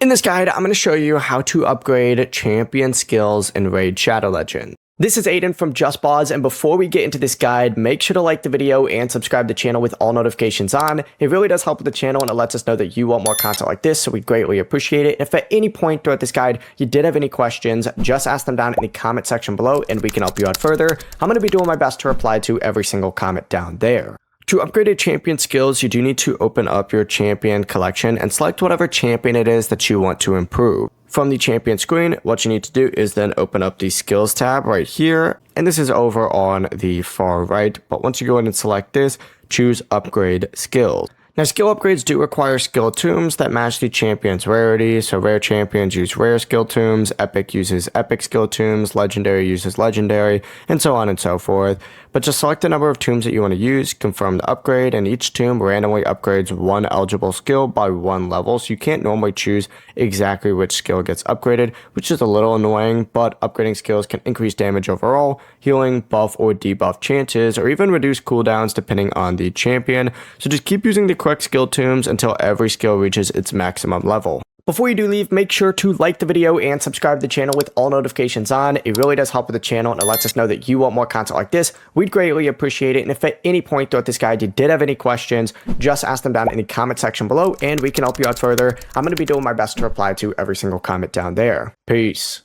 In this guide, I'm going to show you how to upgrade champion skills in Raid Shadow Legend. This is Aiden from JustBoz, and before we get into this guide, make sure to like the video and subscribe to the channel with all notifications on. It really does help with the channel, and it lets us know that you want more content like this, so we greatly appreciate it. If at any point throughout this guide you did have any questions, just ask them down in the comment section below, and we can help you out further. I'm going to be doing my best to reply to every single comment down there. To upgrade a champion skills, you do need to open up your champion collection and select whatever champion it is that you want to improve. From the champion screen, what you need to do is then open up the skills tab right here, and this is over on the far right. But once you go in and select this, choose upgrade skills. Now, skill upgrades do require skill tombs that match the champion's rarity. So rare champions use rare skill tombs, epic uses epic skill tombs, legendary uses legendary, and so on and so forth. But just select the number of tombs that you want to use, confirm the upgrade, and each tomb randomly upgrades one eligible skill by one level. So you can't normally choose exactly which skill gets upgraded, which is a little annoying, but upgrading skills can increase damage overall, healing, buff or debuff chances, or even reduce cooldowns depending on the champion. So just keep using the correct skill tombs until every skill reaches its maximum level. Before you do leave, make sure to like the video and subscribe to the channel with all notifications on. It really does help with the channel, and it lets us know that you want more content like this. We'd greatly appreciate it. And if at any point throughout this guide you did have any questions, just ask them down in the comment section below, and we can help you out further. I'm going to be doing my best to reply to every single comment down there. Peace.